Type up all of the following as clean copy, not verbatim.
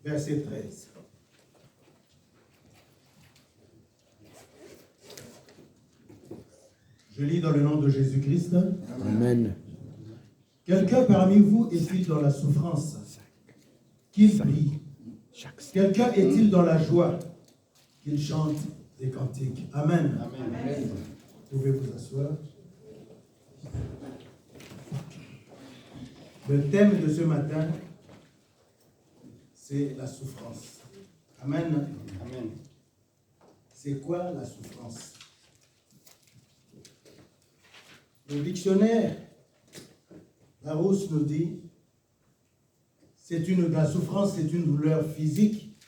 verset 13. Je lis dans le nom de Jésus-Christ. Amen. Quelqu'un parmi vous est-il dans la souffrance? Qu'il prie. Quelqu'un est-il dans la joie? Qu'il chante des cantiques. Amen. Amen. Vous pouvez vous asseoir. Le thème de ce matin, c'est la souffrance. Amen. Amen. C'est quoi la souffrance? Le dictionnaire Larousse nous dit la souffrance, c'est une douleur physique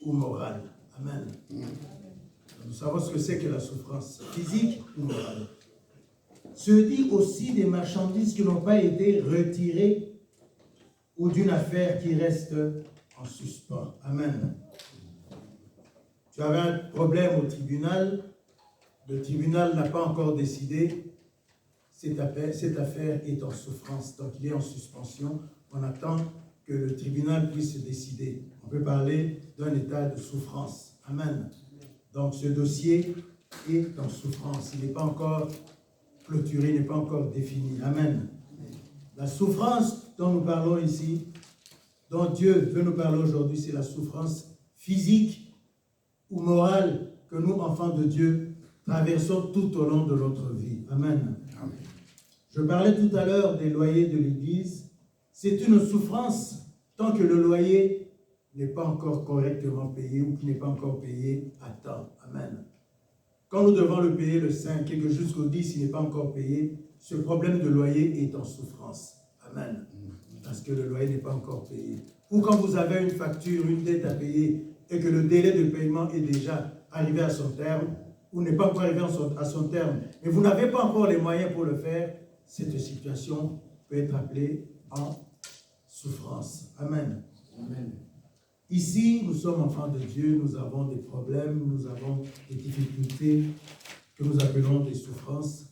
ou morale. Amen. Nous savons ce que c'est que la souffrance, physique ou morale. Se dit aussi des marchandises qui n'ont pas été retirées ou d'une affaire qui reste en suspens. Amen. Tu avais un problème au tribunal, le tribunal n'a pas encore décidé, cette affaire est en souffrance, donc il est en suspension, on attend que le tribunal puisse décider. On peut parler d'un état de souffrance. Amen. Donc ce dossier est en souffrance, il n'est pas encore clôturé, il n'est pas encore défini. Amen. La souffrance dont nous parlons ici, dont Dieu veut nous parler aujourd'hui, c'est la souffrance physique ou morale que nous, enfants de Dieu, traversons tout au long de notre vie. Amen. Amen. Je parlais tout à l'heure des loyers de l'Église. C'est une souffrance tant que le loyer n'est pas encore correctement payé ou qu'il n'est pas encore payé à temps. Amen. Quand nous devons le payer le 5 et que jusqu'au 10, il n'est pas encore payé, ce problème de loyer est en souffrance. Amen. Parce que le loyer n'est pas encore payé. Ou quand vous avez une facture, une dette à payer et que le délai de paiement est déjà arrivé à son terme, ou n'est pas encore arrivé à son terme, mais vous n'avez pas encore les moyens pour le faire, cette situation peut être appelée en souffrance. Amen. Amen. Ici, nous sommes enfants de Dieu, nous avons des problèmes, nous avons des difficultés que nous appelons des souffrances.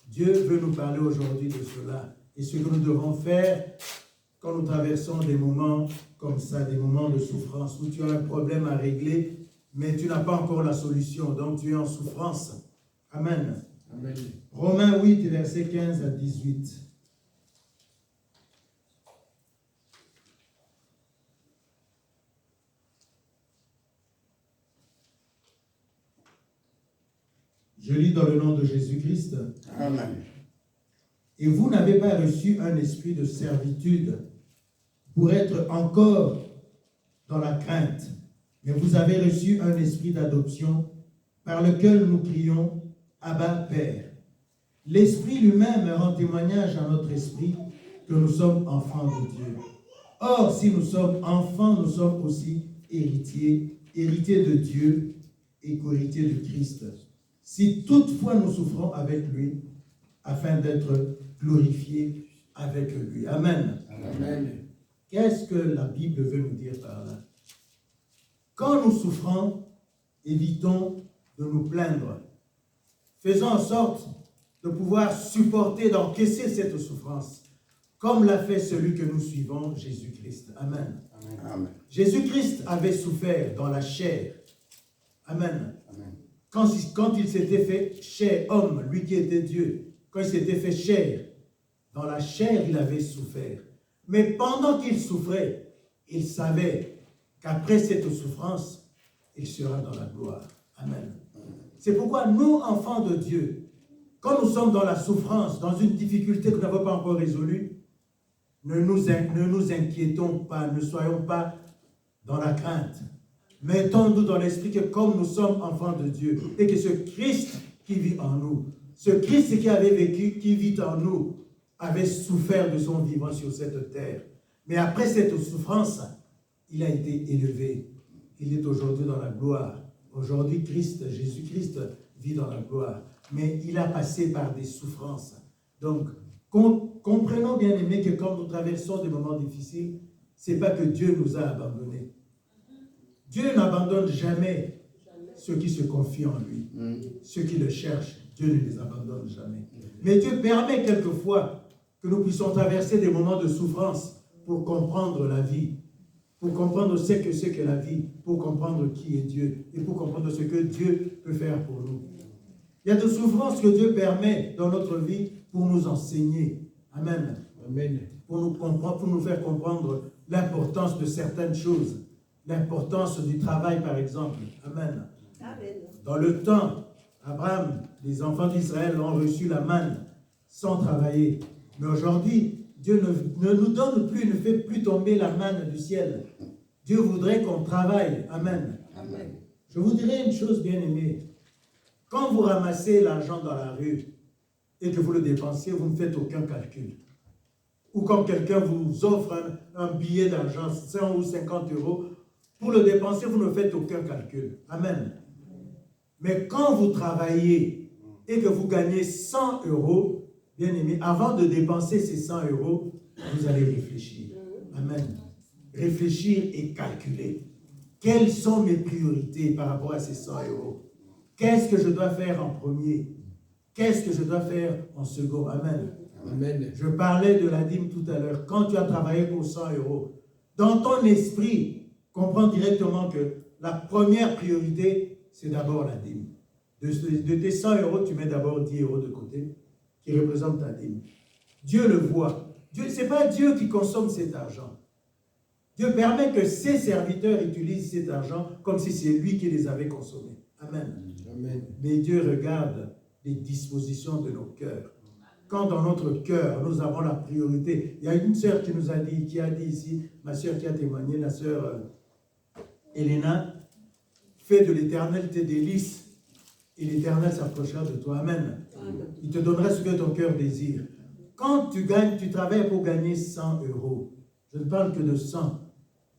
Dieu veut nous parler aujourd'hui de cela. Et ce que nous devons faire quand nous traversons des moments comme ça, des moments de souffrance, où tu as un problème à régler, mais tu n'as pas encore la solution, donc tu es en souffrance. Amen. Amen. Romains 8, versets 15 à 18. Je lis dans le nom de Jésus-Christ. Amen. Et vous n'avez pas reçu un esprit de servitude pour être encore dans la crainte, mais vous avez reçu un esprit d'adoption par lequel nous crions « Abba, Père ». L'Esprit lui-même rend témoignage à notre esprit que nous sommes enfants de Dieu. Or, si nous sommes enfants, nous sommes aussi héritiers de Dieu et co-héritiers de Christ. Si toutefois nous souffrons avec lui, afin d'être glorifiés avec lui. Amen. Amen. Qu'est-ce que la Bible veut nous dire par là? Quand nous souffrons, évitons de nous plaindre. Faisons en sorte de pouvoir supporter, d'encaisser cette souffrance, comme l'a fait celui que nous suivons, Jésus-Christ. Amen. Amen. Jésus-Christ avait souffert dans la chair. Amen. Amen. Quand il s'était fait chair, homme, lui qui était Dieu, quand il s'était fait chair, dans la chair, il avait souffert. Mais pendant qu'il souffrait, il savait qu'après cette souffrance, il sera dans la gloire. Amen. C'est pourquoi nous, enfants de Dieu, quand nous sommes dans la souffrance, dans une difficulté que nous n'avons pas encore résolue, ne nous inquiétons pas, ne soyons pas dans la crainte. Mettons-nous dans l'esprit que comme nous sommes enfants de Dieu, et que ce Christ qui vit en nous, ce Christ qui avait vécu, qui vit en nous, avait souffert de son vivant sur cette terre. Mais après cette souffrance, il a été élevé. Il est aujourd'hui dans la gloire. Aujourd'hui, Jésus-Christ vit dans la gloire. Mais il a passé par des souffrances. Donc, comprenons bien aimés que quand nous traversons des moments difficiles, ce n'est pas que Dieu nous a abandonnés. Dieu n'abandonne jamais ceux qui se confient en lui. Ceux qui le cherchent, Dieu ne les abandonne jamais. Mais Dieu permet quelquefois que nous puissions traverser des moments de souffrance pour comprendre la vie. pour comprendre ce que c'est que la vie, pour comprendre qui est Dieu et pour comprendre ce que Dieu peut faire pour nous. Il y a des souffrances que Dieu permet dans notre vie pour nous enseigner. Amen. Amen. Pour nous faire comprendre l'importance de certaines choses. L'importance du travail, par exemple. Amen. Amen. Dans le temps, Abraham, les enfants d'Israël ont reçu la manne sans travailler. Mais aujourd'hui, Dieu ne nous donne plus, ne fait plus tomber la manne du ciel. Dieu voudrait qu'on travaille. Amen. Amen. Je vous dirais une chose, bien aimée. Quand vous ramassez l'argent dans la rue et que vous le dépensiez, vous ne faites aucun calcul. Ou quand quelqu'un vous offre un billet d'argent, 100 ou 50 euros, pour le dépenser, vous ne faites aucun calcul. Amen. Mais quand vous travaillez et que vous gagnez 100 euros, bien aimé, avant de dépenser ces 100 euros, vous allez réfléchir. Amen. Réfléchir et calculer. Quelles sont mes priorités par rapport à ces 100 euros? Qu'est-ce que je dois faire en premier? Qu'est-ce que je dois faire en second? Amen. Amen. Je parlais de la dîme tout à l'heure. Quand tu as travaillé pour 100 euros, dans ton esprit, comprends directement que la première priorité, c'est d'abord la dîme. De tes 100 euros, tu mets d'abord 10 euros de côté, qui représentent ta dîme. Dieu le voit. Ce n'est pas Dieu qui consomme cet argent. Dieu permet que ses serviteurs utilisent cet argent comme si c'est lui qui les avait consommés. Amen. Amen. Mais Dieu regarde les dispositions de nos cœurs. Quand dans notre cœur, nous avons la priorité. Il y a une sœur qui nous a dit, qui a dit ici, ma sœur qui a témoigné, la sœur Elena, fais de l'éternel tes délices et l'éternel s'approchera de toi. Amen. Il te donnera ce que ton cœur désire. Quand tu gagnes, tu travailles pour gagner 100 euros. Je ne parle que de 100.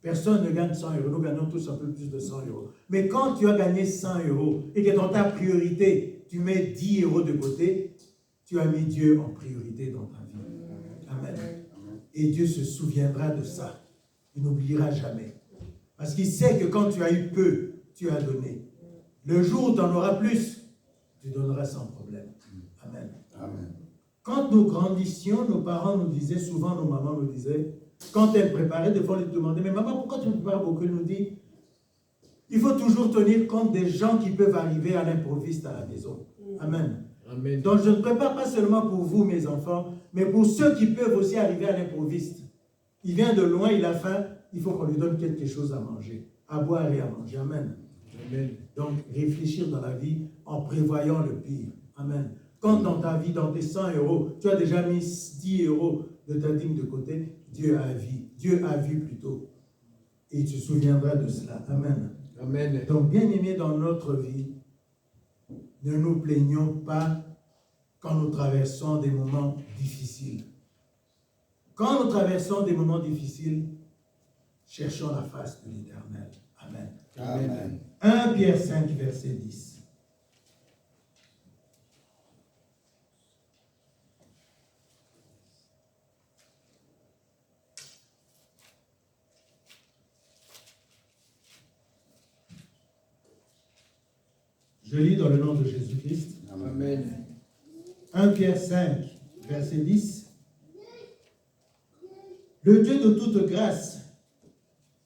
Personne ne gagne 100 euros. Nous gagnons tous un peu plus de 100 euros. Mais quand tu as gagné 100 euros et que dans ta priorité, tu mets 10 euros de côté, tu as mis Dieu en priorité dans ta vie. Amen. Et Dieu se souviendra de ça. Il n'oubliera jamais. Parce qu'il sait que quand tu as eu peu, tu as donné. Le jour où tu en auras plus, tu donneras sans problème. Amen. Amen. Quand nous grandissions, nos parents nous disaient, souvent nos mamans nous disaient, quand elles préparaient, des fois on les demandait, mais maman, pourquoi tu prépares beaucoup? Elle nous dit, il faut toujours tenir compte des gens qui peuvent arriver à l'improviste à la maison. Amen. Amen. Donc je ne prépare pas seulement pour vous, mes enfants, mais pour ceux qui peuvent aussi arriver à l'improviste. Il vient de loin, il a faim, il faut qu'on lui donne quelque chose à manger, à boire et à manger. Amen. Amen. Donc réfléchir dans la vie en prévoyant le pire. Amen. Quand dans ta vie, dans tes 100 euros, tu as déjà mis 10 euros de ta dîme de côté, Dieu a vu. Dieu a vu plutôt. Et tu te souviendras de cela. Amen. Amen. Donc, bien aimé dans notre vie, ne nous plaignons pas quand nous traversons des moments difficiles. Quand nous traversons des moments difficiles, cherchons la face de l'Éternel. Amen. Amen. 1 Pierre 5, verset 10. Je lis dans le nom de Jésus-Christ. Amen. 1 Pierre 5, verset 10. Le Dieu de toute grâce,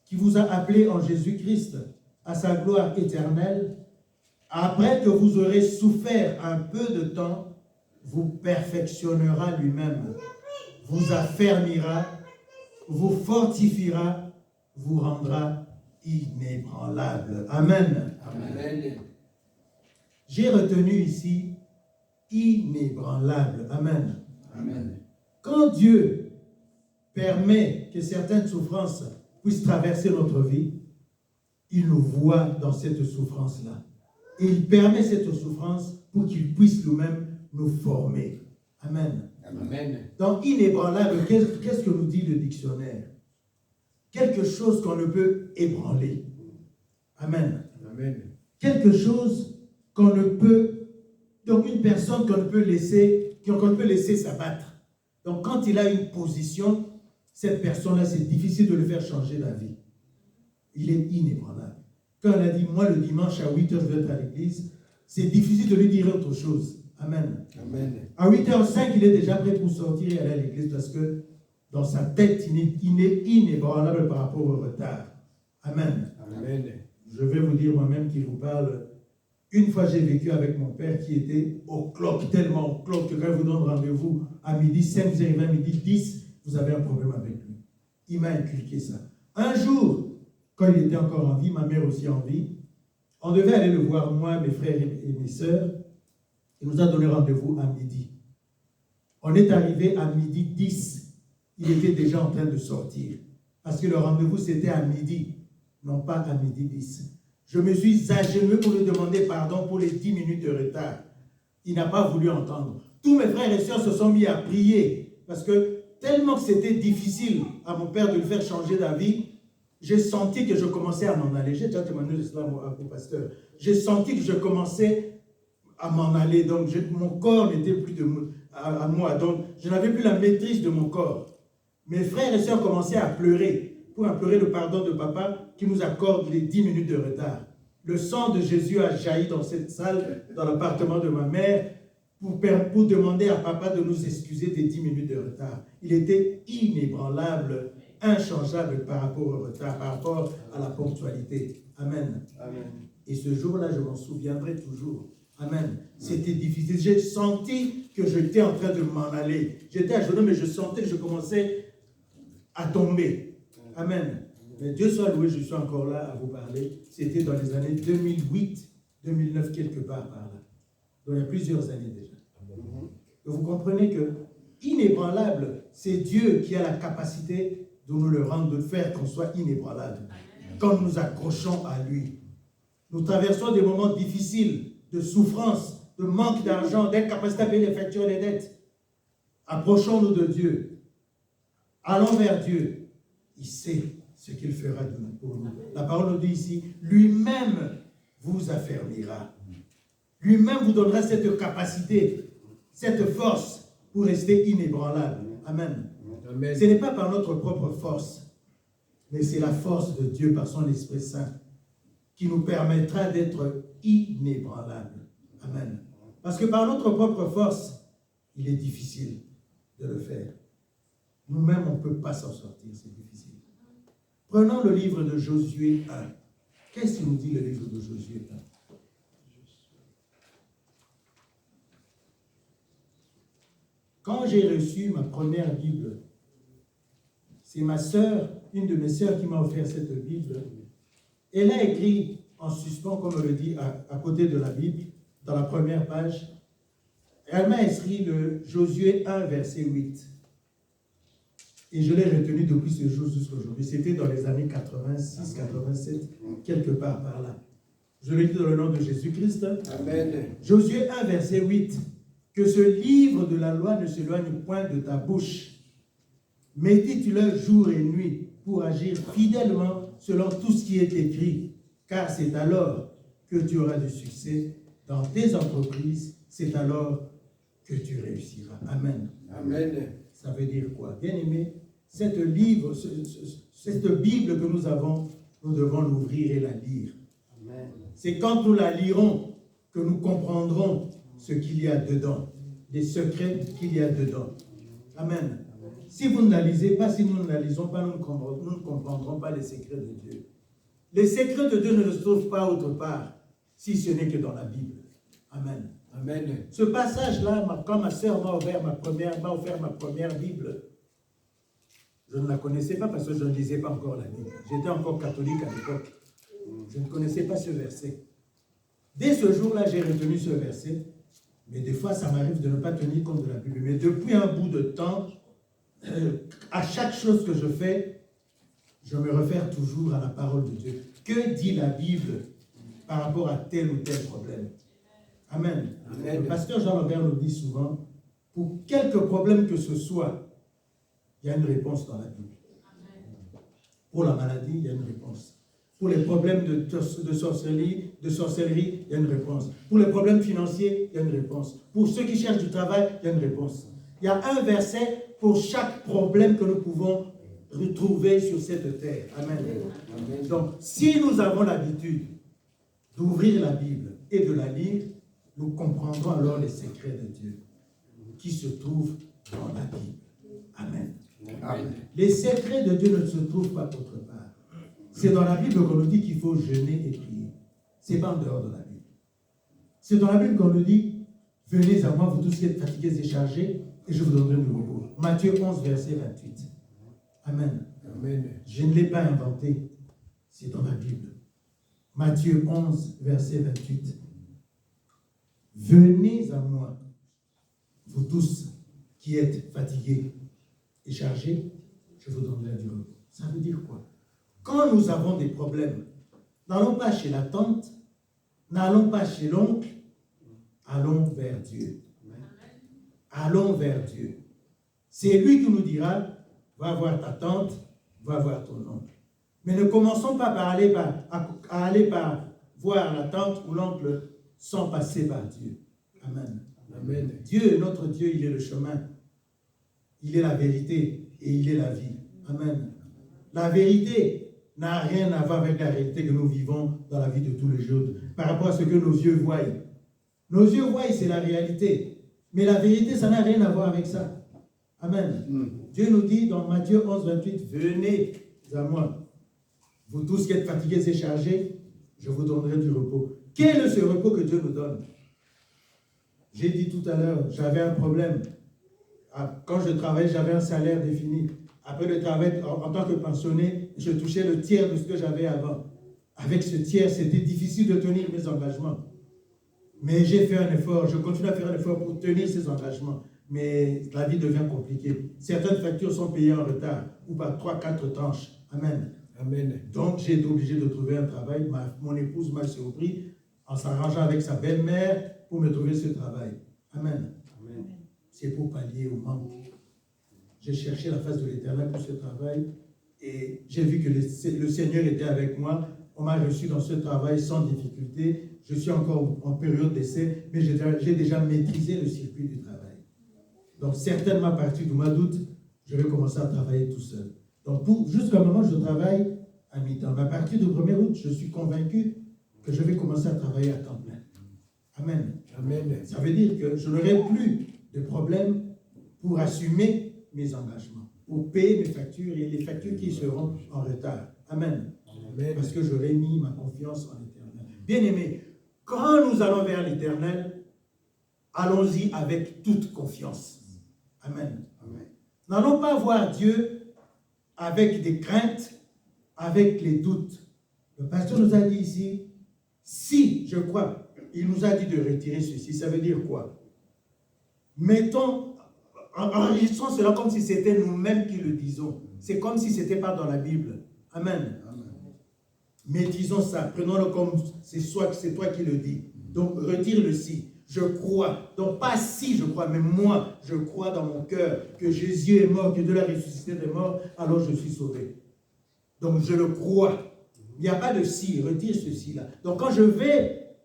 qui vous a appelé en Jésus-Christ à sa gloire éternelle, après que vous aurez souffert un peu de temps, vous perfectionnera lui-même, vous affermira, vous fortifiera, vous rendra inébranlable. Amen. Amen. J'ai retenu ici inébranlable. Amen. Amen. Quand Dieu permet que certaines souffrances puissent traverser notre vie, il nous voit dans cette souffrance-là. Et il permet cette souffrance pour qu'il puisse lui-même nous former. Amen. Amen. Donc, inébranlable, qu'est-ce que nous dit le dictionnaire? Quelque chose qu'on ne peut ébranler. Amen. Amen. Quelque chose qu'on ne peut, donc une personne qu'on ne peut laisser s'abattre. Donc quand il a une position, cette personne-là, c'est difficile de le faire changer d'avis. Il est inébranlable. Quand on a dit, moi le dimanche à 8h, je vais être à l'église, c'est difficile de lui dire autre chose. Amen. Amen. À 8h05, il est déjà prêt pour sortir et aller à l'église parce que dans sa tête, il est inébranlable par rapport au retard. Amen. Amen. Je vais vous dire moi-même qui vous parle. Une fois, j'ai vécu avec mon père qui était au clock, tellement au clock que quand il vous donne rendez-vous à midi 5, vous arrivez à midi 10, vous avez un problème avec lui. Il m'a inculqué ça. Un jour, quand il était encore en vie, ma mère aussi en vie, on devait aller le voir, moi, mes frères et mes sœurs. Il nous a donné rendez-vous à midi. On est arrivé à midi 10. Il était déjà en train de sortir. Parce que le rendez-vous, c'était à midi, non pas à midi 10. Je me suis agenouillé pour lui demander pardon pour les 10 minutes de retard. Il n'a pas voulu entendre. Tous mes frères et sœurs se sont mis à prier. Parce que tellement que c'était difficile à mon père de le faire changer d'avis, j'ai senti que je commençais à m'en aller. J'ai déjà témoigné de cela au pasteur. J'ai senti que je commençais à m'en aller. Donc, mon corps n'était plus à moi. Donc, je n'avais plus la maîtrise de mon corps. Mes frères et sœurs commençaient à pleurer pour implorer le pardon de papa qui nous accorde les 10 minutes de retard. Le sang de Jésus a jailli dans cette salle, dans l'appartement de ma mère, pour demander à papa de nous excuser des 10 minutes de retard. Il était inébranlable, inchangeable par rapport au retard, par rapport à la ponctualité. Amen. Amen. Et ce jour-là, je m'en souviendrai toujours. Amen. C'était difficile. J'ai senti que j'étais en train de m'en aller. J'étais à genoux, mais je sentais que je commençais à tomber. Amen. Mais Dieu soit loué, je suis encore là à vous parler. C'était dans les années 2008, 2009, quelque part par là. Donc il y a plusieurs années déjà. Et vous comprenez que, inébranlable, c'est Dieu qui a la capacité de nous le rendre, de faire qu'on soit inébranlable. Quand nous nous accrochons à lui. Nous traversons des moments difficiles, de souffrance, de manque d'argent, d'incapacité à payer les factures et les dettes. Approchons-nous de Dieu. Allons vers Dieu. Il sait ce qu'il fera pour nous. La parole nous dit ici, lui-même vous affermira. Lui-même vous donnera cette capacité, cette force pour rester inébranlable. Amen. Amen. Ce n'est pas par notre propre force, mais c'est la force de Dieu par son Esprit Saint qui nous permettra d'être inébranlables. Amen. Parce que par notre propre force, il est difficile de le faire. Nous-mêmes, on ne peut pas s'en sortir, c'est difficile. Prenons le livre de Josué 1. Qu'est-ce qu'il nous dit le livre de Josué 1? Quand j'ai reçu ma première Bible, c'est ma sœur, une de mes sœurs qui m'a offert cette Bible. Elle a écrit en suspens, comme on le dit, à côté de la Bible, dans la première page. Elle m'a écrit le Josué 1, verset 8. Et je l'ai retenu depuis ce jour jusqu'à aujourd'hui. C'était dans les années 86, 87, quelque part par là. Je le dis dans le nom de Jésus-Christ. Amen. Josué 1, verset 8. Que ce livre de la loi ne s'éloigne point de ta bouche. Médite-le jour et nuit pour agir fidèlement selon tout ce qui est écrit. Car c'est alors que tu auras du succès dans tes entreprises. C'est alors que tu réussiras. Amen. Amen. Ça veut dire quoi? Bien aimé, cette Bible que nous avons, nous devons l'ouvrir et la lire. C'est quand nous la lirons que nous comprendrons ce qu'il y a dedans, les secrets qu'il y a dedans. Amen. Si vous ne la lisez pas, si nous ne la lisons pas, nous ne comprendrons pas les secrets de Dieu. Les secrets de Dieu ne se trouvent pas autre part, si ce n'est que dans la Bible. Amen. Amen. Ce passage-là, quand ma sœur m'a offert ma première Bible, je ne la connaissais pas parce que je ne lisais pas encore la Bible. J'étais encore catholique à l'époque. Je ne connaissais pas ce verset. Dès ce jour-là, j'ai retenu ce verset. Mais des fois, ça m'arrive de ne pas tenir compte de la Bible. Mais depuis un bout de temps, à chaque chose que je fais, je me réfère toujours à la parole de Dieu. Que dit la Bible par rapport à tel ou tel problème? Amen. Amen. Le pasteur Jean-Lambert nous dit souvent, pour quelque problème que ce soit, il y a une réponse dans la Bible. Pour la maladie, il y a une réponse. Pour les problèmes de sorcellerie, il y a une réponse. Pour les problèmes financiers, il y a une réponse. Pour ceux qui cherchent du travail, il y a une réponse. Il y a un verset pour chaque problème que nous pouvons retrouver sur cette terre. Amen. Amen. Donc, si nous avons l'habitude d'ouvrir la Bible et de la lire, nous comprendrons alors les secrets de Dieu qui se trouvent dans la Bible. Amen. Amen. Les secrets de Dieu ne se trouvent pas autre part. C'est dans la Bible qu'on nous dit qu'il faut jeûner et prier. Ce n'est pas en dehors de la Bible. C'est dans la Bible qu'on nous dit, venez à moi, vous tous qui êtes fatigués et chargés, et je vous donnerai du repos. Matthieu 11, verset 28. Amen. Amen. Je ne l'ai pas inventé. C'est dans la Bible. Matthieu 11, verset 28. Venez à moi, vous tous qui êtes fatigués et chargés, je vous donnerai du repos. Ça veut dire quoi? Quand nous avons des problèmes, n'allons pas chez la tante, n'allons pas chez l'oncle, allons vers Dieu. Allons vers Dieu. C'est lui qui nous dira, va voir ta tante, va voir ton oncle. Mais ne commençons pas par aller par voir la tante ou l'oncle sans passer par Dieu. Amen. Amen. Dieu, notre Dieu, il est le chemin. Il est la vérité et il est la vie. Amen. La vérité n'a rien à voir avec la réalité que nous vivons dans la vie de tous les jours, par rapport à ce que nos yeux voient. Nos yeux voient, c'est la réalité. Mais la vérité, ça n'a rien à voir avec ça. Amen. Dieu nous dit dans Matthieu 11, 28, venez à moi. Vous tous qui êtes fatigués et chargés, je vous donnerai du repos. Quel est ce repos que Dieu nous donne? J'ai dit tout à l'heure, j'avais un problème. Quand je travaillais, j'avais un salaire défini. Après le travail, en tant que pensionné, je touchais le tiers de ce que j'avais avant. Avec ce tiers, c'était difficile de tenir mes engagements. Mais j'ai fait un effort, je continue à faire un effort pour tenir ces engagements. Mais la vie devient compliquée. Certaines factures sont payées en retard ou par 3-4 tranches. Amen. Amen. Donc, j'ai été obligé de trouver un travail. Mon épouse m'a surpris en s'arrangeant avec sa belle-mère pour me trouver ce travail. Amen. Amen. C'est pour pallier au manque. J'ai cherché la face de l'Éternel pour ce travail et j'ai vu que le Seigneur était avec moi. On m'a reçu dans ce travail sans difficulté. Je suis encore en période d'essai, mais j'ai déjà maîtrisé le circuit du travail. Donc, certainement, à partir du mois d'août, je vais commencer à travailler tout seul. Donc, jusqu'à un moment, je travaille à mi-temps. Mais à partir du 1er août, je suis convaincu que je vais commencer à travailler à temps plein. Amen. Amen. Ça veut dire que je n'aurai plus de problème pour assumer mes engagements, pour payer mes factures et les factures qui seront en retard. Amen. Amen. Parce que j'aurai mis ma confiance en l'Éternel. Bien-aimés, quand nous allons vers l'Éternel, allons-y avec toute confiance. Amen. Amen. N'allons pas voir Dieu avec des craintes, avec les doutes. Le pasteur nous a dit ici, si, je crois, il nous a dit de retirer ceci. Ça veut dire quoi? Mettons, enregistrons cela comme si c'était nous-mêmes qui le disons. C'est comme si ce n'était pas dans la Bible. Amen. Amen. Mais disons ça, prenons-le comme c'est toi qui le dis. Donc, retire le si. Je crois. Donc, pas si je crois, mais moi, je crois dans mon cœur que Jésus est mort, que Dieu l'a ressuscité des morts, alors je suis sauvé. Donc, je le crois. Il n'y a pas de si, retire ceci-là. Donc, quand je vais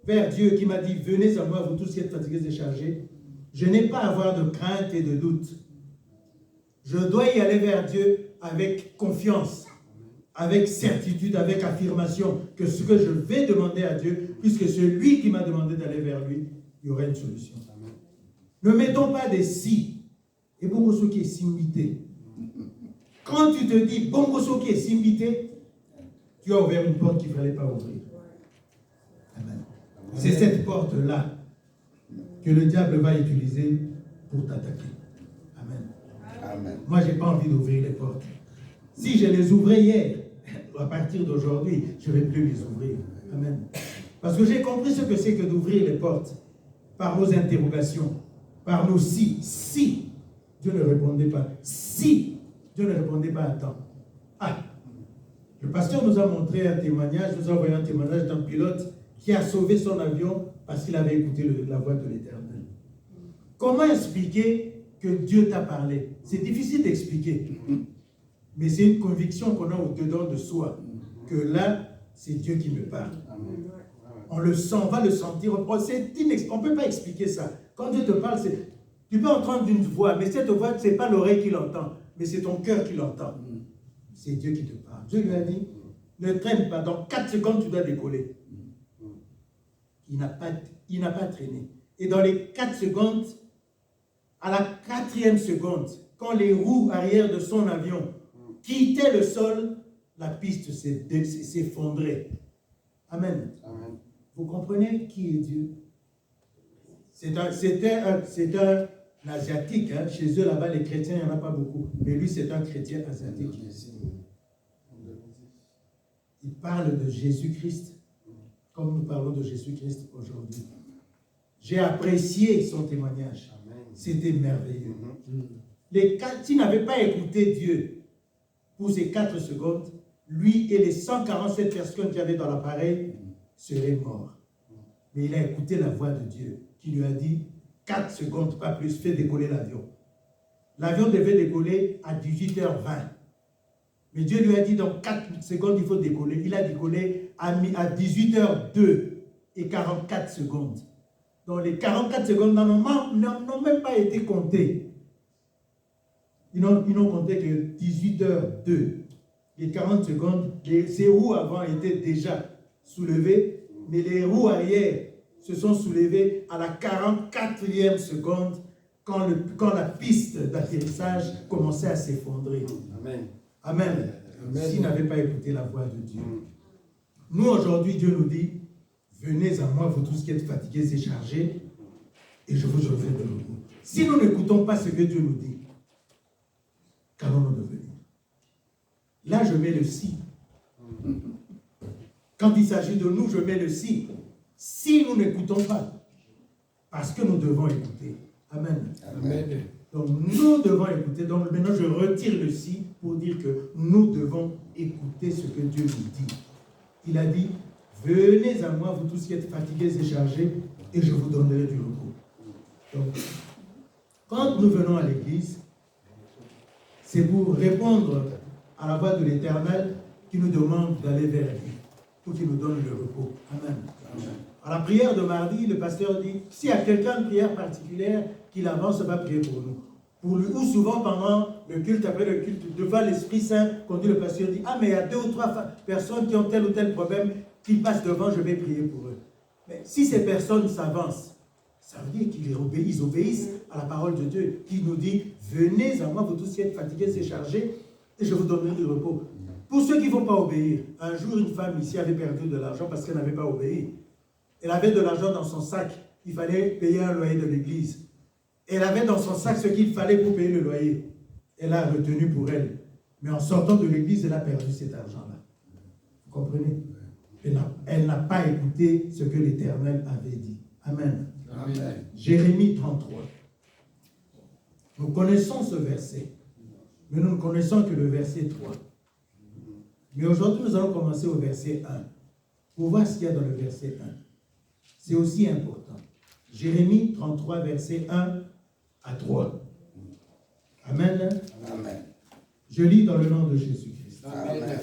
vers Dieu qui m'a dit, venez à moi, vous tous qui êtes fatigués et chargés, je n'ai pas à avoir de crainte et de doute. Je dois y aller vers Dieu avec confiance, avec certitude, avec affirmation, que ce que je vais demander à Dieu, puisque c'est lui qui m'a demandé d'aller vers lui, il y aura une solution. Amen. Ne mettons pas des si. Et bon, ce qui est simbité. Quand tu te dis, bon, ce qui est simbité, tu as ouvert une porte qu'il ne fallait pas ouvrir. Amen. C'est cette porte-là que le diable va utiliser pour t'attaquer. Amen. Amen. Moi, je n'ai pas envie d'ouvrir les portes. Si je les ouvrais hier, à partir d'aujourd'hui, je ne vais plus les ouvrir. Amen. Parce que j'ai compris ce que c'est que d'ouvrir les portes par nos interrogations, par nos si. Si Dieu ne répondait pas. Si Dieu ne répondait pas à temps. Ah, le pasteur nous a montré un témoignage, nous a envoyé un témoignage d'un pilote qui a sauvé son avion parce qu'il avait écouté la voix de l'Éternel. Comment expliquer que Dieu t'a parlé? C'est difficile d'expliquer. Mais c'est une conviction qu'on a au-dedans de soi. Que là, c'est Dieu qui me parle. On le sent, on va le sentir. On ne peut pas expliquer ça. Quand Dieu te parle, tu peux entendre une voix, mais cette voix, ce n'est pas l'oreille qui l'entend, mais c'est ton cœur qui l'entend. C'est Dieu qui te parle. Dieu lui a dit, ne traîne pas, dans 4 secondes, tu dois décoller. Il n'a pas traîné. Et dans les 4 secondes, à la 4e seconde, quand les roues arrière de son avion quittaient le sol, la piste s'est effondrée. Amen. Amen. Vous comprenez qui est Dieu? C'était un asiatique. Hein. Chez eux, là-bas, les chrétiens, il n'y en a pas beaucoup. Mais lui, c'est un chrétien asiatique. Il parle de Jésus-Christ, comme nous parlons de Jésus-Christ aujourd'hui. J'ai apprécié son témoignage. C'était merveilleux. S'il n'avait pas écouté Dieu pour ces 4 secondes, lui et les 147 personnes qui avaient dans l'appareil seraient morts. Mais il a écouté la voix de Dieu qui lui a dit 4 secondes, pas plus, fais décoller l'avion. L'avion devait décoller à 18h20. Mais Dieu lui a dit dans 4 secondes, il faut décoller. Il a décollé à 18h02 et 44 secondes. Donc les 44 secondes n'ont même pas été comptées. Ils n'ont compté que 18h02. Les 40 secondes, ces roues avant étaient déjà soulevées, mais les roues arrière se sont soulevées à la 44e seconde quand la piste d'atterrissage commençait à s'effondrer. Amen. Amen. Amen. S'il n'avait pas écouté la voix de Dieu. Nous, aujourd'hui, Dieu nous dit, venez à moi, vous tous qui êtes fatigués et chargés, et je vous offrirai de repos. Si nous n'écoutons pas ce que Dieu nous dit, qu'allons-nous devenir? Là, je mets le si. Quand il s'agit de nous, je mets le si. Si nous n'écoutons pas, parce que nous devons écouter. Amen. Amen. Donc, nous devons écouter. Donc, maintenant, je retire le si pour dire que nous devons écouter ce que Dieu nous dit. Il a dit, venez à moi, vous tous qui êtes fatigués et chargés, et je vous donnerai du repos. Donc, quand nous venons à l'église, c'est pour répondre à la voix de l'Éternel qui nous demande d'aller vers lui, pour qu'il nous donne le repos. Amen. Amen. À la prière de mardi, le pasteur dit, s'il y a quelqu'un de prière particulière, qu'il avance, va prier pour nous. Pour lui, ou souvent pendant le culte, après le culte, devant l'Esprit Saint, quand le pasteur dit, ah mais il y a 2 ou 3 personnes qui ont tel ou tel problème, qu'ils passent devant, je vais prier pour eux. Mais si ces personnes s'avancent, ça veut dire qu'ils obéissent à la parole de Dieu, qui nous dit, venez à moi, vous tous qui êtes fatigués et chargés, et je vous donnerai du repos. Pour ceux qui ne vont pas obéir, un jour une femme ici avait perdu de l'argent parce qu'elle n'avait pas obéi. Elle avait de l'argent dans son sac, il fallait payer un loyer de l'église. Elle avait dans son sac ce qu'il fallait pour payer le loyer. Elle a retenu pour elle. Mais en sortant de l'église, elle a perdu cet argent-là. Vous comprenez? Elle n'a pas écouté ce que l'Éternel avait dit. Amen. Amen. Jérémie 33. Nous connaissons ce verset, mais nous ne connaissons que le verset 3. Mais aujourd'hui, nous allons commencer au verset 1, pour voir ce qu'il y a dans le verset 1. C'est aussi important. Jérémie 33, verset 1 à 3. Amen. Amen. Je lis dans le nom de Jésus-Christ. Amen.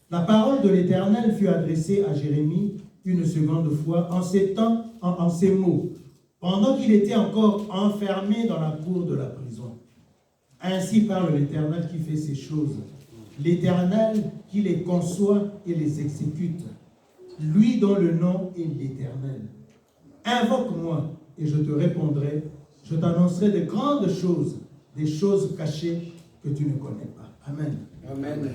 La parole de l'Éternel fut adressée à Jérémie une seconde fois en ces mots, pendant qu'il était encore enfermé dans la cour de la prison. Ainsi parle l'Éternel qui fait ces choses, l'Éternel qui les conçoit et les exécute, lui dont le nom est l'Éternel. Invoque-moi et je te répondrai, je t'annoncerai de grandes choses, des choses cachées que tu ne connais pas. Amen. Amen.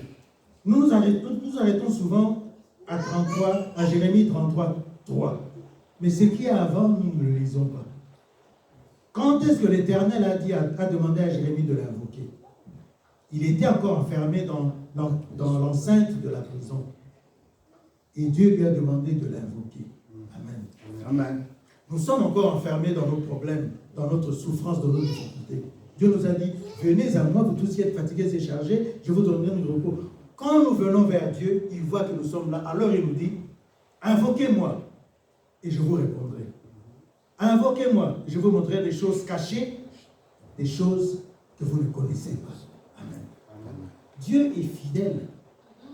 Nous arrêtons souvent à Jérémie 33, 3. Mais ce qui est avant, nous ne le lisons pas. Quand est-ce que l'Éternel a demandé à Jérémie de l'invoquer? Il était encore enfermé dans l'enceinte de la prison. Et Dieu lui a demandé de l'invoquer. Amen. Amen. Nous sommes encore enfermés dans nos problèmes, dans notre souffrance, dans nos difficultés. Dieu nous a dit, venez à moi, vous tous qui êtes fatigués et chargés, je vous donnerai du repos. Quand nous venons vers Dieu, il voit que nous sommes là. Alors il nous dit, invoquez-moi et je vous répondrai. Invoquez-moi et je vous montrerai des choses cachées, des choses que vous ne connaissez pas. Amen. Amen. Dieu est fidèle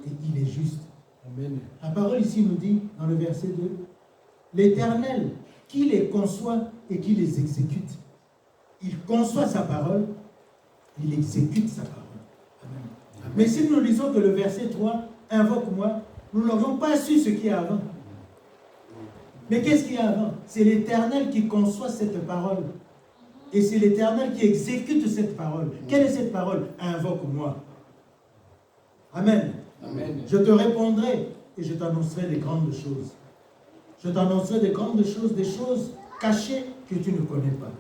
et il est juste. Amen. La parole ici nous dit, dans le verset 2, l'Éternel qui les conçoit et qui les exécute. Il conçoit sa parole, il exécute sa parole. Amen. Amen. Mais si nous lisons que le verset 3, invoque-moi, nous n'aurions pas su ce qu'il y a avant. Mais qu'est-ce qu'il y a avant? C'est l'Éternel qui conçoit cette parole Et c'est l'Éternel qui exécute cette parole. Quelle est cette parole? Invoque-moi. Amen. Amen. Je te répondrai et je t'annoncerai des grandes choses. Je t'annoncerai des grandes choses, des choses cachées que tu ne connais pas.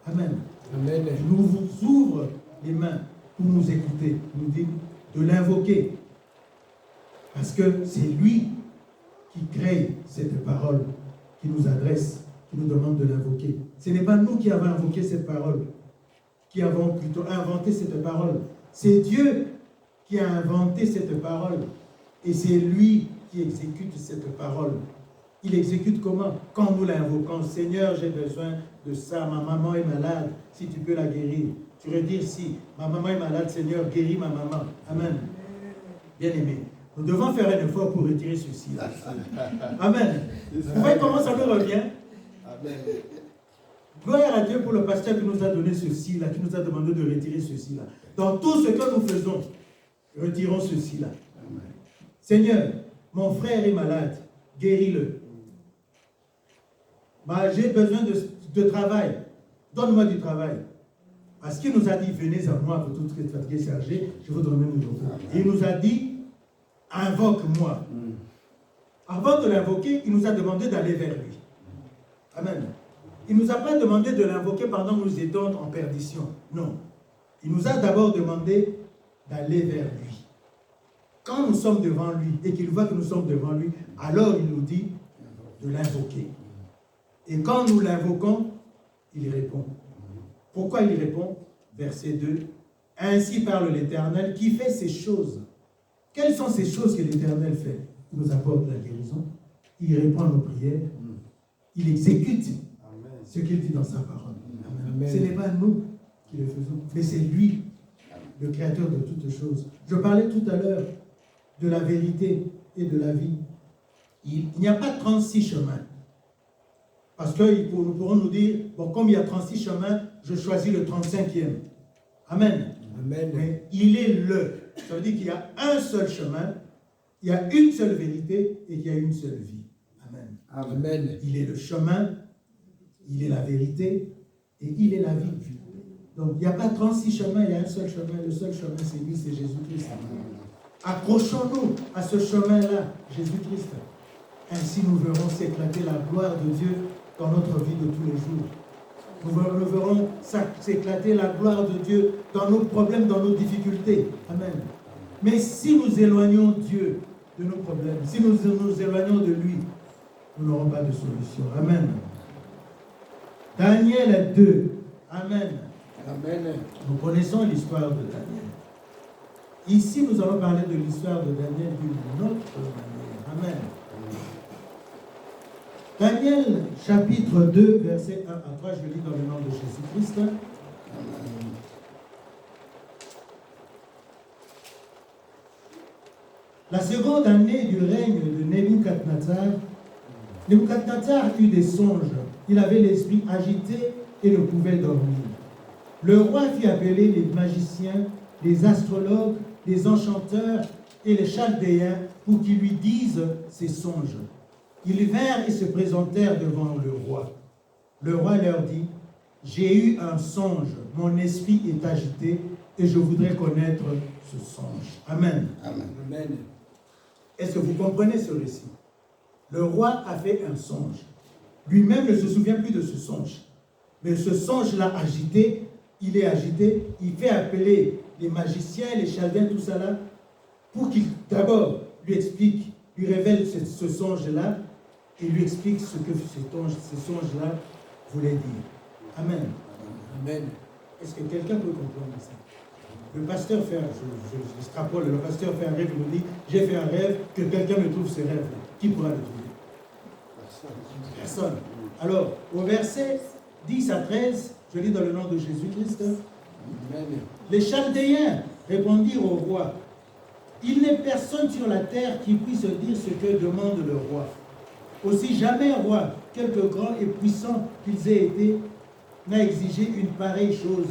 Amen. Amen. Il nous ouvre les mains pour nous écouter, nous dit de l'invoquer. Parce que c'est lui qui crée cette parole, qui nous adresse, qui nous demande de l'invoquer. Ce n'est pas nous qui avons invoqué cette parole, qui avons plutôt inventé cette parole. C'est Dieu qui a inventé cette parole. Et c'est lui qui exécute cette parole. Il exécute comment? Quand nous l'invoquons. Seigneur, j'ai besoin de ça. Ma maman est malade. Si tu peux la guérir. Tu veux dire si ma maman est malade, Seigneur, guéris ma maman. Amen. Bien-aimé. Nous devons faire un effort pour retirer ceci. Amen. Vous voyez comment ça nous revient? Amen. Gloire à Dieu pour le pasteur qui nous a donné ceci-là, qui nous a demandé de retirer ceci-là. Dans tout ce que nous faisons, retirons ceci-là. Seigneur, mon frère est malade, guéris-le. J'ai besoin de travail, donne-moi du travail. Parce qu'il nous a dit, venez à moi, vous tous les fatigués chargés, je vous donnerai mon repos. Et il nous a dit, invoque-moi. Avant de l'invoquer, il nous a demandé d'aller vers lui. Amen. Il ne nous a pas demandé de l'invoquer pendant que nous étions en perdition. Non. Il nous a d'abord demandé d'aller vers lui. Quand nous sommes devant lui et qu'il voit que nous sommes devant lui, alors il nous dit de l'invoquer. Et quand nous l'invoquons, il répond. Pourquoi il répond? Verset 2. Ainsi parle l'Éternel qui fait ces choses. Quelles sont ces choses que l'Éternel fait? Il nous apporte la guérison. Il répond à nos prières. Il exécute ce qu'il dit dans sa parole. Amen. Ce n'est pas nous qui le faisons, mais c'est lui, le créateur de toutes choses. Je parlais tout à l'heure de la vérité et de la vie. Il n'y a pas 36 chemins. Parce que nous pourrons nous dire, bon, comme il y a 36 chemins, je choisis le 35e. Amen. Amen. Mais il est le. Ça veut dire qu'il y a un seul chemin, il y a une seule vérité et il y a une seule vie. Amen. Amen. Il est le chemin, il est la vérité et il est la vie. Donc il n'y a pas 36 chemins, il y a un seul chemin. Le seul chemin, c'est lui, c'est Jésus-Christ. Accrochons-nous à ce chemin-là, Jésus-Christ. Ainsi nous verrons s'éclater la gloire de Dieu dans notre vie de tous les jours. Nous verrons s'éclater la gloire de Dieu dans nos problèmes, dans nos difficultés. Amen. Mais si nous éloignons Dieu de nos problèmes, si nous nous éloignons de lui, nous n'aurons pas de solution. Amen. Daniel 2. Amen. Amen. Nous connaissons l'histoire de Daniel. Ici, nous allons parler de l'histoire de Daniel d'une autre manière. Amen. Daniel, chapitre 2, versets 1 à 3, je lis dans le nom de Jésus-Christ. La seconde année du règne de Nebuchadnezzar eut des songes. Il avait l'esprit agité et ne pouvait dormir. Le roi fit appeler les magiciens, les astrologues, les enchanteurs et les chaldéens pour qu'ils lui disent ses songes. Ils vinrent et se présentèrent devant le roi. Le roi leur dit, « J'ai eu un songe, mon esprit est agité et je voudrais connaître ce songe. » Amen. Amen. Est-ce que vous comprenez ce récit? Le roi a fait un songe. Lui-même ne se souvient plus de ce songe. Mais ce songe-là agité, il est agité, il fait appeler les magiciens, les chaldéens, tout ça là, pour qu'il d'abord lui explique, lui révèle ce songe-là, et lui explique ce que ce songe-là voulait dire. Amen. Amen. Est-ce que quelqu'un peut comprendre ça? Le pasteur fait, je extrapole, le pasteur fait un rêve, il me dit, j'ai fait un rêve, que quelqu'un me trouve ce rêve. Qui pourra le trouver? Personne. Alors, au verset 10 à 13, je lis dans le nom de Jésus-Christ. Amen. Les Chaldéens répondirent au roi, il n'est personne sur la terre qui puisse dire ce que demande le roi. Aussi jamais roi, quelque grand et puissant qu'ils aient été, n'a exigé une pareille chose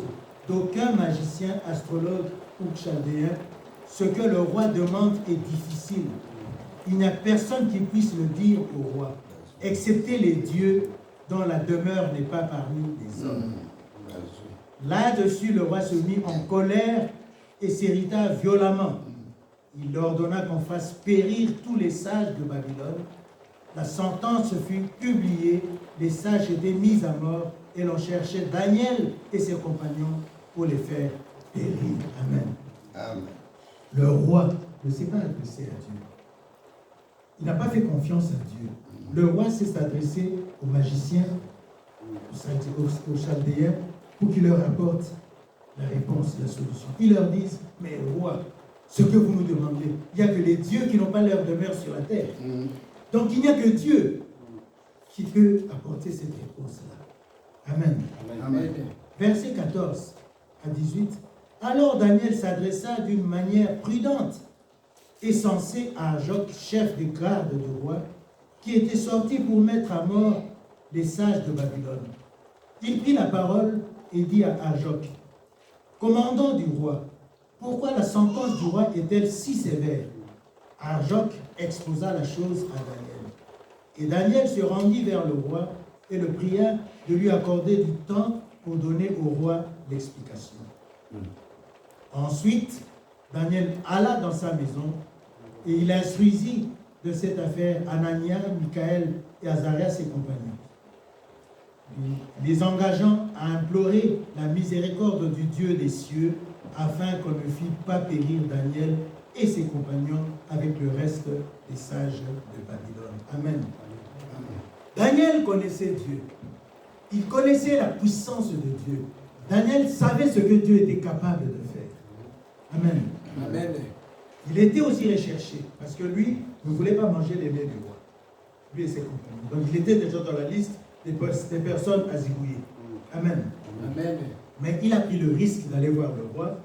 d'aucun magicien, astrologue ou chaldéen. Ce que le roi demande est difficile. Il n'y a personne qui puisse le dire au roi, excepté les dieux dont la demeure n'est pas parmi les hommes. Là-dessus, le roi se mit en colère et s'irrita violemment. Il ordonna qu'on fasse périr tous les sages de Babylone. La sentence fut publiée, les sages étaient mis à mort et l'on cherchait Daniel et ses compagnons pour les faire périr. Amen. Amen. Le roi ne s'est pas adressé à Dieu. Il n'a pas fait confiance à Dieu. Le roi s'est adressé aux magiciens, aux chaldéens, pour qu'ils leur apportent la réponse, la solution. Ils leur disent, mais roi, ce que vous nous demandez, il n'y a que les dieux qui n'ont pas leur demeure sur la terre. Donc il n'y a que Dieu qui peut apporter cette réponse-là. Amen. Amen. Verset 14 à 18. Alors Daniel s'adressa d'une manière prudente et sensée à Arjoc, chef des gardes du roi, qui était sorti pour mettre à mort les sages de Babylone. Il prit la parole et dit à Arjoc, commandant du roi, pourquoi la sentence du roi est-elle si sévère? Arjoc exposa la chose à Daniel. Et Daniel se rendit vers le roi et le pria de lui accorder du temps pour donner au roi l'explication. Ensuite, Daniel alla dans sa maison et il instruisit de cette affaire Anania, Michaël et Azarias ses compagnons, les engageant à implorer la miséricorde du Dieu des cieux afin qu'on ne fît pas périr Daniel et ses compagnons avec le reste des sages de Babylone. Amen. Daniel connaissait Dieu. Il connaissait la puissance de Dieu. Daniel savait ce que Dieu était capable de faire. Amen. Amen. Il était aussi recherché parce que lui ne voulait pas manger les mets du roi. Lui et ses compagnons. Donc il était déjà dans la liste des personnes à zigouiller. Amen. Amen. Mais il a pris le risque d'aller voir le roi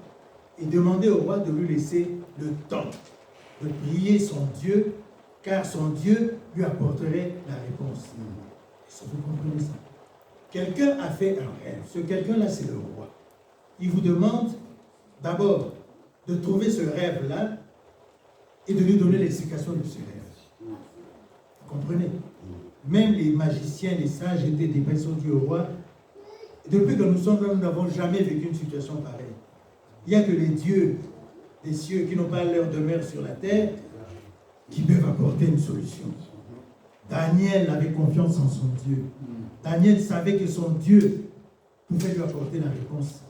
et demander au roi de lui laisser le temps de prier son Dieu, car son Dieu lui apporterait la réponse. Est-ce que vous comprenez ça? Quelqu'un a fait un rêve. Ce quelqu'un-là, c'est le roi. Il vous demande d'abord de trouver ce rêve-là et de lui donner l'explication de ce rêve. Vous comprenez? Même les magiciens, les sages étaient des personnes du roi. Depuis que nous sommes là, nous n'avons jamais vécu une situation pareille. Il n'y a que les dieux des cieux qui n'ont pas leur demeure sur la terre qui peuvent apporter une solution. Daniel avait confiance en son Dieu. Daniel savait que son Dieu pouvait lui apporter la réponse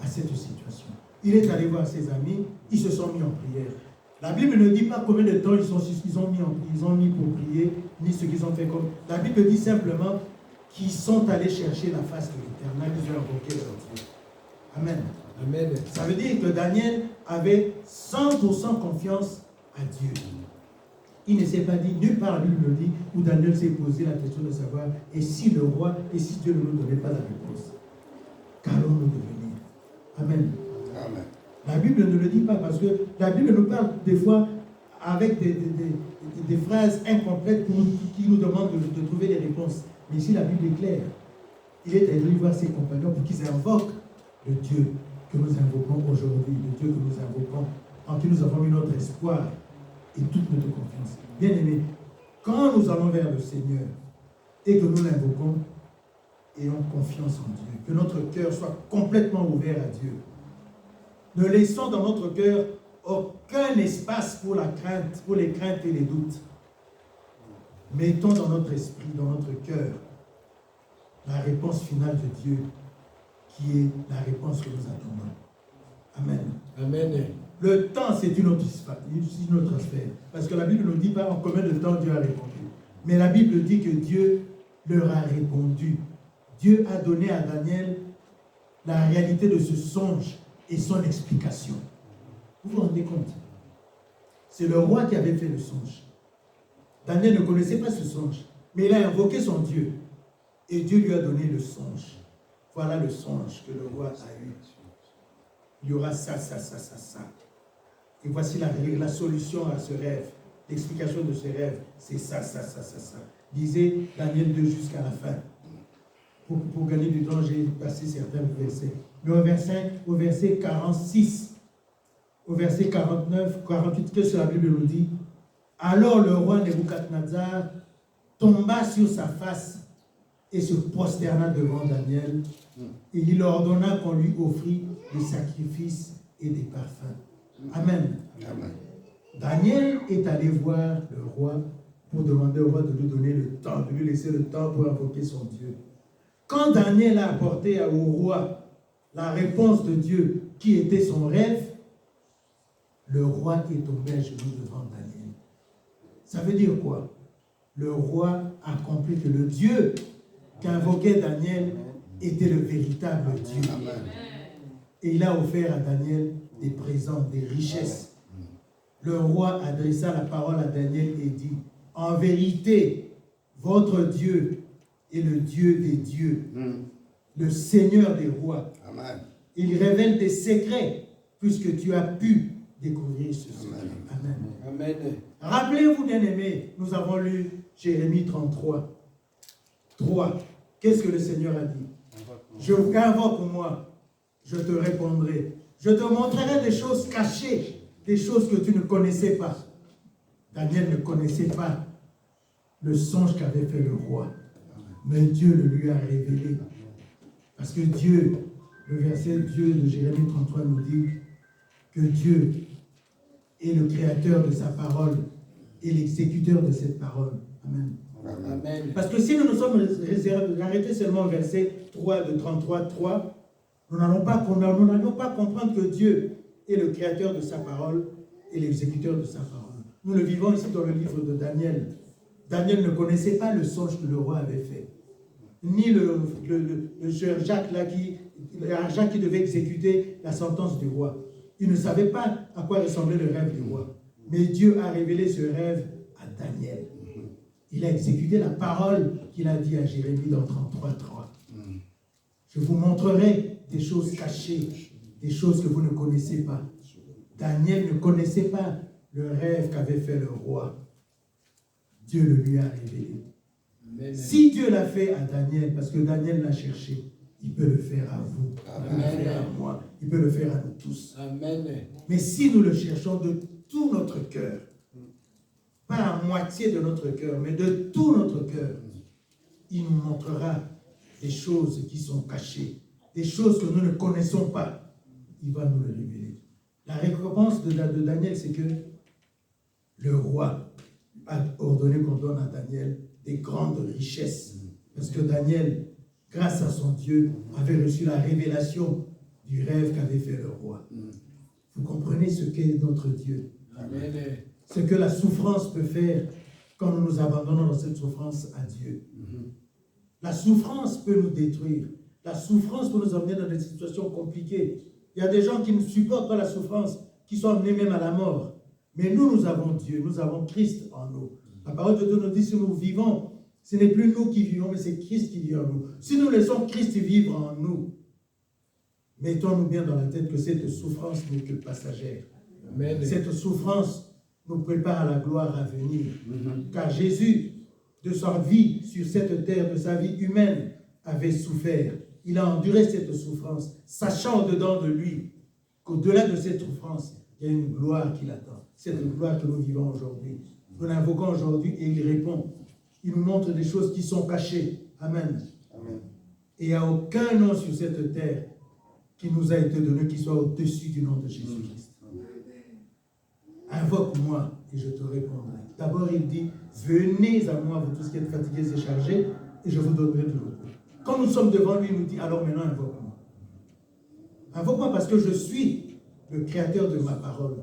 à cette situation. Il est allé voir ses amis, ils se sont mis en prière. La Bible ne dit pas combien de temps ils ont mis pour prier, ni ce qu'ils ont fait comme. La Bible dit simplement qu'ils sont allés chercher la face de l'Éternel, ils ont invoqué leur Dieu. Amen. Amen. Ça veut dire que Daniel avait 100% confiance à Dieu. Il ne s'est pas dit, nulle part lui le dit, où Daniel s'est posé la question de savoir, et si le roi, et si Dieu ne nous donnait pas la réponse, qu'allons-nous devenir? Amen. Amen. La Bible ne le dit pas parce que la Bible nous parle des fois avec des phrases incomplètes qui nous demandent de trouver des réponses. Mais ici, la Bible est claire. Il est allé voir ses compagnons pour qu'ils invoquent le Dieu que nous invoquons aujourd'hui, le Dieu que nous invoquons, en qui nous avons mis notre espoir et toute notre confiance. Bien aimé, quand nous allons vers le Seigneur et que nous l'invoquons, ayons confiance en Dieu, que notre cœur soit complètement ouvert à Dieu. Ne laissons dans notre cœur aucun espace pour la crainte, pour les craintes et les doutes. Mettons dans notre esprit, dans notre cœur, la réponse finale de Dieu, qui est la réponse que nous attendons. Amen. Amen. Le temps, c'est une autre affaire. Parce que la Bible ne nous dit pas en combien de temps Dieu a répondu. Mais la Bible dit que Dieu leur a répondu. Dieu a donné à Daniel la réalité de ce songe et son explication. Vous vous rendez compte? C'est le roi qui avait fait le songe. Daniel ne connaissait pas ce songe, mais il a invoqué son Dieu. Et Dieu lui a donné le songe. Voilà le songe que le roi a eu. Il y aura ça, ça, ça, ça, ça. Et voici la solution à ce rêve. L'explication de ce rêve, c'est ça, ça, ça, ça, ça. Lisez Daniel 2 jusqu'à la fin. Pour gagner du temps, j'ai passé certains versets. Mais au verset 46, au verset 49, 48, que ce la Bible nous dit? Alors le roi Nebuchadnezzar tomba sur sa face et se prosterna devant Daniel, et il ordonna qu'on lui offrit des sacrifices et des parfums. Amen. Amen. Daniel est allé voir le roi pour demander au roi de lui donner le temps, de lui laisser le temps pour invoquer son Dieu. Quand Daniel a apporté au roi la réponse de Dieu qui était son rêve, le roi est tombé à genoux devant Daniel. Ça veut dire quoi? Le roi a compris que le Dieu qu'invoquait Daniel était le véritable Dieu. Amen. Et il a offert à Daniel des présents, des richesses. Le roi adressa la parole à Daniel et dit, en vérité, votre Dieu est le Dieu des dieux, le Seigneur des rois. Amen. Il révèle des secrets puisque tu as pu découvrir ce secret. Amen. Amen. Rappelez-vous, bien-aimés, nous avons lu Jérémie 33. 3. Qu'est-ce que le Seigneur a dit? Je invoque moi, je te répondrai. Je te montrerai des choses cachées, des choses que tu ne connaissais pas. Daniel ne connaissait pas le songe qu'avait fait le roi. Mais Dieu le lui a révélé. Parce que Dieu, le verset Dieu de Jérémie 33 nous dit que Dieu est le créateur de sa parole et l'exécuteur de cette parole. Amen. Amen. Parce que si nous nous sommes arrêtés seulement au verset 3 de 33, 3, nous n'allons pas comprendre que Dieu est le créateur de sa parole et l'exécuteur de sa parole. Nous le vivons ici dans le livre de Daniel. Daniel ne connaissait pas le songe que le roi avait fait. Ni le Jacques qui devait exécuter la sentence du roi. Il ne savait pas à quoi ressemblait le rêve du roi. Mais Dieu a révélé ce rêve à Daniel. Il a exécuté la parole qu'il a dit à Jérémie dans 33:3. Je vous montrerai des choses cachées, des choses que vous ne connaissez pas. Daniel ne connaissait pas le rêve qu'avait fait le roi. Dieu le lui a révélé. Amen. Si Dieu l'a fait à Daniel, parce que Daniel l'a cherché, il peut le faire à vous, il peut le faire à moi, il peut le faire à nous tous. Amen. Mais si nous le cherchons de tout notre cœur, pas à moitié de notre cœur, mais de tout notre cœur, il nous montrera des choses qui sont cachées, des choses que nous ne connaissons pas. Il va nous le révéler. La récompense de Daniel, c'est que le roi a ordonné qu'on donne à Daniel des grandes richesses. Parce que Daniel, grâce à son Dieu, avait reçu la révélation du rêve qu'avait fait le roi. Vous comprenez ce qu'est notre Dieu? Amen. Ce que la souffrance peut faire quand nous nous abandonnons dans cette souffrance à Dieu. La souffrance peut nous détruire. La souffrance peut nous emmener dans des situations compliquées. Il y a des gens qui ne supportent pas la souffrance, qui sont amenés même à la mort. Mais nous avons Dieu, nous avons Christ en nous. La parole de Dieu nous dit, si nous vivons, ce n'est plus nous qui vivons, mais c'est Christ qui vit en nous. Si nous laissons Christ vivre en nous, mettons-nous bien dans la tête que cette souffrance n'est que passagère. Amen. Cette souffrance nous prépare à la gloire à venir. Car Jésus, de sa vie sur cette terre, de sa vie humaine, avait souffert. Il a enduré cette souffrance, sachant au-dedans de lui qu'au-delà de cette souffrance, il y a une gloire qui l'attend. Cette gloire que nous vivons aujourd'hui. Nous l'invoquons aujourd'hui et il répond. Il nous montre des choses qui sont cachées. Amen. Amen. Et il n'y a aucun nom sur cette terre qui nous a été donné qui soit au-dessus du nom de Jésus-Christ. Invoque-moi et je te répondrai. D'abord, il dit, venez à moi, vous tous qui êtes fatigués et chargés, et je vous donnerai de repos. Quand nous sommes devant lui, il nous dit, alors maintenant, invoque-moi. Invoque-moi parce que je suis le créateur de ma parole.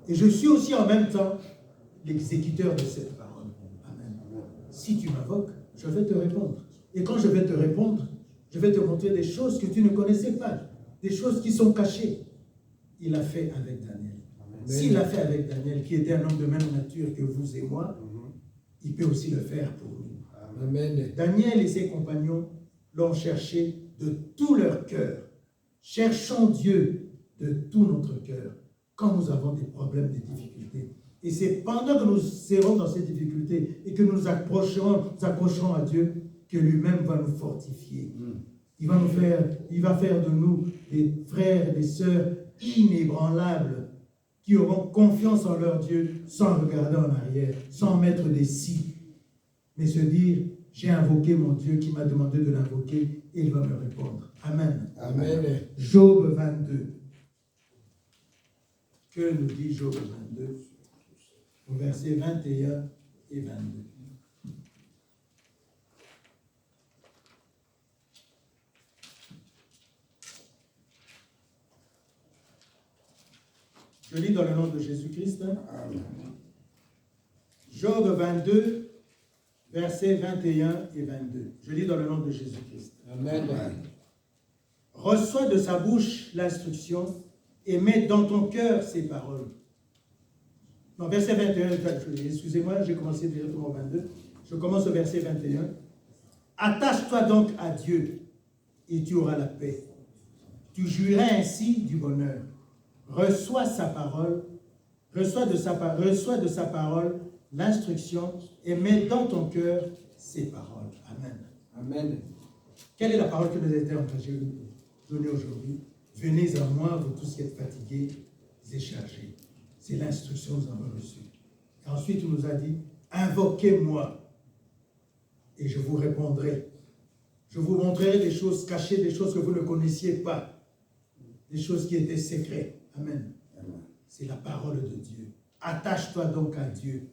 Et je suis aussi en même temps l'exécuteur de cette parole. Amen. Si tu m'invoques, je vais te répondre. Et quand je vais te répondre, je vais te montrer des choses que tu ne connaissais pas, des choses qui sont cachées. Il l'a fait avec Daniel. S'il l'a fait avec Daniel, qui était un homme de même nature que vous et moi, il peut aussi le faire pour nous. Amen. Daniel et ses compagnons l'ont cherché de tout leur cœur. Cherchons Dieu de tout notre cœur quand nous avons des problèmes, des difficultés. Et c'est pendant que nous serons dans ces difficultés et que nous nous accrocherons à Dieu que lui-même va nous fortifier. Il va faire de nous des frères et des sœurs inébranlables qui auront confiance en leur Dieu sans regarder en arrière, sans mettre des si, mais se dire, J'ai invoqué mon Dieu qui m'a demandé de l'invoquer et il va me répondre. Amen. Amen. Job 22. Que nous dit Job 22 au verset 21 et 22. Je lis dans le nom de Jésus-Christ. Job 22, versets 21 et 22. Je lis dans le nom de Jésus-Christ. Amen. Reçois de sa bouche l'instruction et mets dans ton cœur ses paroles. Non, verset 21, excusez-moi, j'ai commencé directement au 22. Je commence au verset 21. Attache-toi donc à Dieu et tu auras la paix. Tu jouiras ainsi du bonheur. Reçois sa parole, reçois de sa parole l'instruction et mets dans ton cœur ses paroles. Amen. Amen. Quelle est la parole que nous a été donnée aujourd'hui? Venez à moi, vous tous qui êtes fatigués et chargés. C'est l'instruction que nous avons reçue. Et ensuite, il nous a dit, invoquez-moi et je vous répondrai. Je vous montrerai des choses cachées, des choses que vous ne connaissiez pas, des choses qui étaient secrètes. Amen. C'est la parole de Dieu. Attache-toi donc à Dieu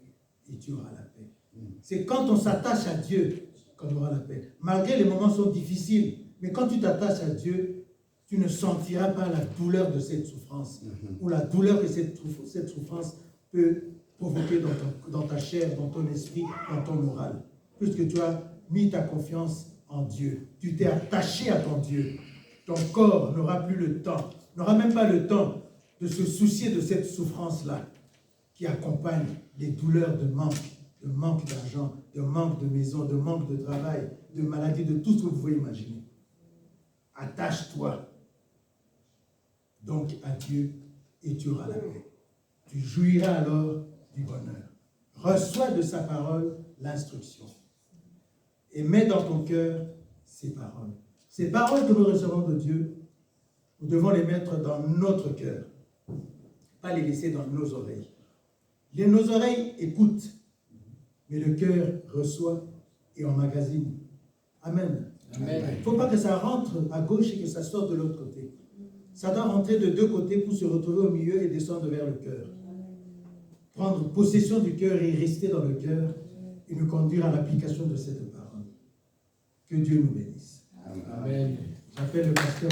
et tu auras la paix. C'est quand on s'attache à Dieu qu'on aura la paix. Malgré les moments sont difficiles, mais quand tu t'attaches à Dieu, tu ne sentiras pas la douleur de cette souffrance ou la douleur que cette souffrance peut provoquer dans ta chair, dans ton esprit, dans ton moral. Puisque tu as mis ta confiance en Dieu. Tu t'es attaché à ton Dieu. Ton corps n'aura plus le temps, n'aura même pas le temps de se soucier de cette souffrance-là qui accompagne les douleurs de manque d'argent, de manque de maison, de manque de travail, de maladie, de tout ce que vous pouvez imaginer. Attache-toi donc à Dieu et tu auras la paix. Tu jouiras alors du bonheur. Reçois de sa parole l'instruction et mets dans ton cœur ses paroles. Ces paroles que nous recevons de Dieu, nous devons les mettre dans notre cœur, pas les laisser dans nos oreilles. Nos oreilles écoutent, mais le cœur reçoit et emmagasine. Amen. Amen. Il ne faut pas que ça rentre à gauche et que ça sorte de l'autre côté. Ça doit rentrer de deux côtés pour se retrouver au milieu et descendre vers le cœur. Prendre possession du cœur et rester dans le cœur et nous conduire à l'application de cette parole. Que Dieu nous bénisse. Amen. J'appelle le pasteur.